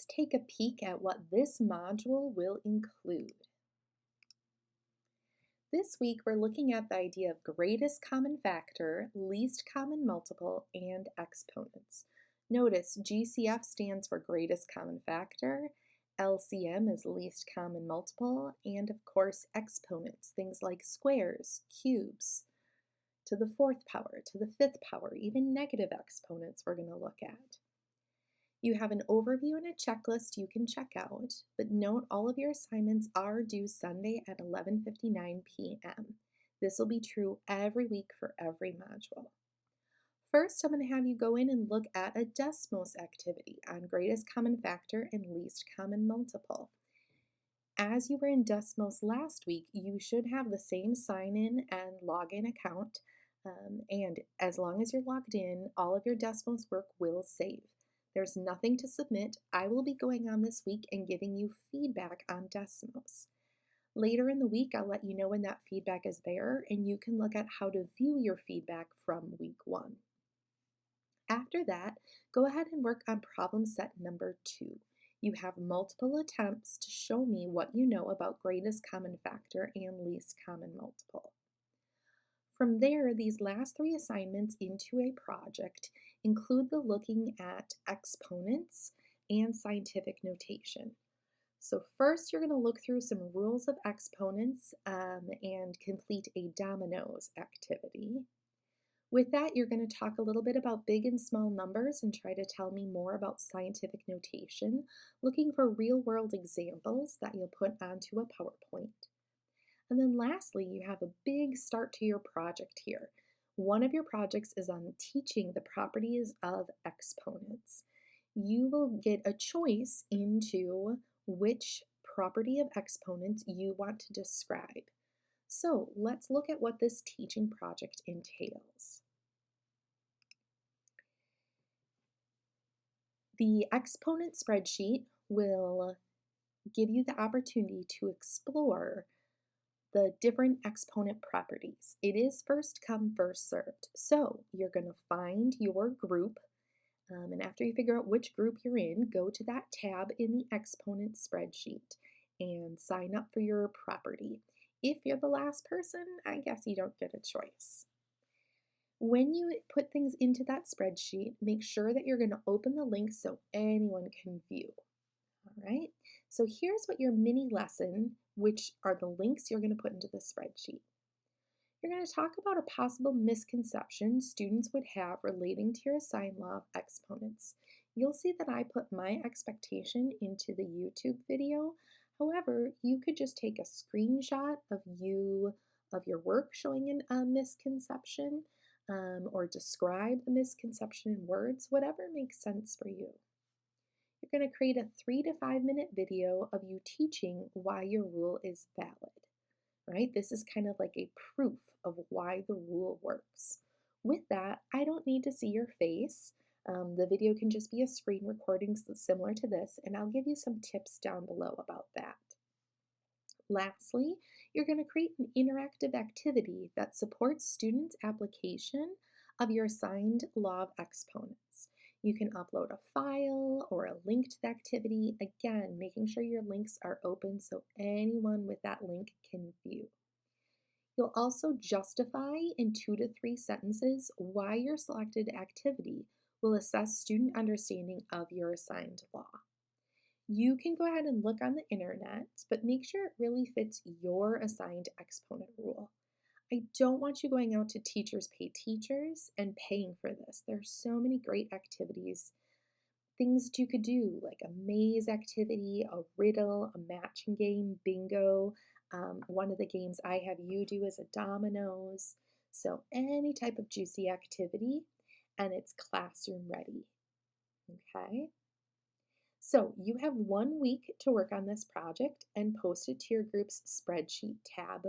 let's take a peek at what this module will include. This week, we're looking at the idea of greatest common factor, least common multiple, and exponents. Notice GCF stands for greatest common factor, LCM is least common multiple, and of course exponents, things like squares, cubes, to the fourth power, to the fifth power, even negative exponents we're going to look at. You have an overview and a checklist you can check out, but note all of your assignments are due Sunday at 11:59 p.m. This will be true every week for every module. First, I'm going to have you go in and look at a Desmos activity on greatest common factor and least common multiple. As you were in Desmos last week, you should have the same sign-in and login account, and as long as you're logged in, all of your Desmos work will save. There's nothing to submit. I will be going on this week and giving you feedback on Desmos. Later in the week, I'll let you know when that feedback is there, and you can look at how to view your feedback from week 1. After that, go ahead and work on problem set number 2. You have multiple attempts to show me what you know about greatest common factor and least common multiple. From there, these last 3 assignments into a project include the looking at exponents and scientific notation. So first, you're going to look through some rules of exponents and complete a dominoes activity. With that, you're going to talk a little bit about big and small numbers and try to tell me more about scientific notation, looking for real-world examples that you'll put onto a PowerPoint. And then lastly, you have a big start to your project here. One of your projects is on teaching the properties of exponents. You will get a choice into which property of exponents you want to describe. So let's look at what this teaching project entails. The exponent spreadsheet will give you the opportunity to explore the different exponent properties. It is first come, first served. So you're going to find your group, and after you figure out which group you're in, go to that tab in the exponent spreadsheet and sign up for your property. If you're the last person, I guess you don't get a choice. When you put things into that spreadsheet, make sure that you're going to open the link so anyone can view. All right, so here's what your mini lesson, which are the links you're going to put into the spreadsheet. You're going to talk about a possible misconception students would have relating to your assigned law of exponents. You'll see that I put my expectation into the YouTube video. However, you could just take a screenshot of your work showing a misconception or describe the misconception in words, whatever makes sense for you. You're going to create a 3 to 5 minute video of you teaching why your rule is valid, right? This is kind of like a proof of why the rule works. With that, I don't need to see your face. The video can just be a screen recording similar to this, and I'll give you some tips down below about that. Lastly, you're going to create an interactive activity that supports students' application of your assigned law of exponents. You can upload a file or a link to the activity, again, making sure your links are open so anyone with that link can view. You'll also justify in 2 to 3 sentences why your selected activity will assess student understanding of your assigned law. You can go ahead and look on the internet, but make sure it really fits your assigned exponent rule. I don't want you going out to Teachers Pay Teachers and paying for this. There's so many great activities, things that you could do, like a maze activity, a riddle, a matching game, bingo. One of the games I have you do is a dominoes. So any type of juicy activity, and it's classroom ready. Okay? So you have 1 week to work on this project and post it to your group's spreadsheet tab.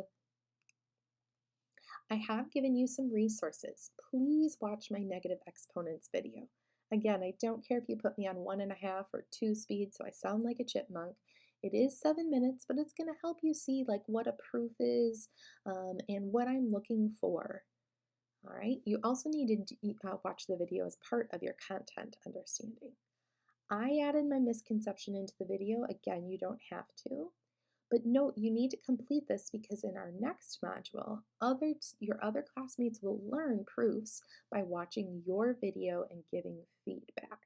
I have given you some resources. Please watch my negative exponents video. Again, I don't care if you put me on 1.5 or 2 speed so I sound like a chipmunk. It is 7 minutes, but it's going to help you see like what a proof is and what I'm looking for. All right, you also need to watch the video as part of your content understanding. I added my misconception into the video. Again, you don't have to. But note, you need to complete this because in our next module, your other classmates will learn proofs by watching your video and giving feedback.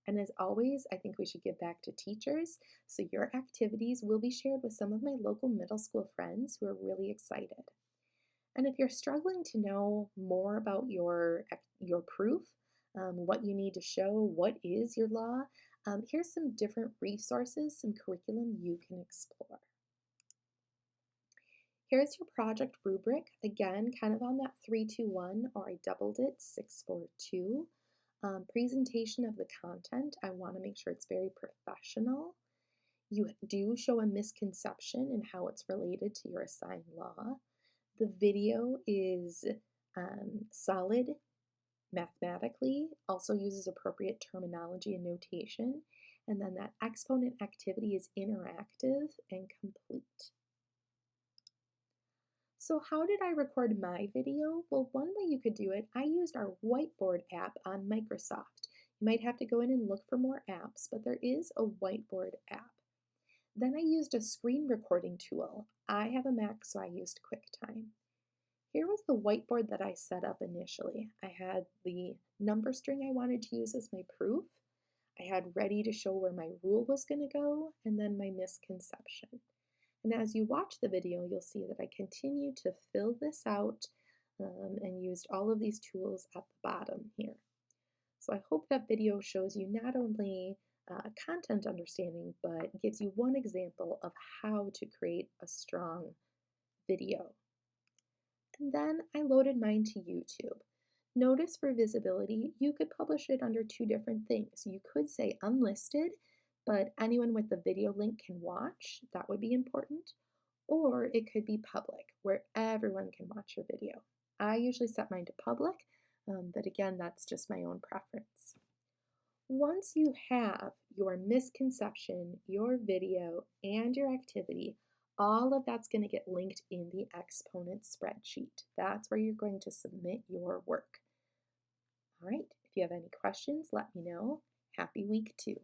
And as always, I think we should give back to teachers, so your activities will be shared with some of my local middle school friends who are really excited. And if you're struggling to know more about your proof, what you need to show, what is your law, here's some different resources, some curriculum you can explore. Here's your project rubric, again, kind of on that 3-2-1, or I doubled it, 6-4-2. Presentation of the content, I want to make sure it's very professional. You do show a misconception and how it's related to your assigned law. The video is solid mathematically, also uses appropriate terminology and notation, and then that exponent activity is interactive and complete. So how did I record my video? Well, one way you could do it, I used our whiteboard app on Microsoft. You might have to go in and look for more apps, but there is a whiteboard app. Then I used a screen recording tool. I have a Mac, so I used QuickTime. Here was the whiteboard that I set up initially. I had the number string I wanted to use as my proof. I had ready to show where my rule was going to go, and then my misconception. And as you watch the video, you'll see that I continue to fill this out and used all of these tools at the bottom here. So I hope that video shows you not only content understanding, but gives you one example of how to create a strong video. And then I loaded mine to YouTube. Notice for visibility, you could publish it under two different things. You could say unlisted, but anyone with the video link can watch. That would be important. Or it could be public, where everyone can watch your video. I usually set mine to public, but again, that's just my own preference. Once you have your misconception, your video, and your activity, all of that's going to get linked in the exponent spreadsheet. That's where you're going to submit your work. All right, if you have any questions, let me know. Happy week 2.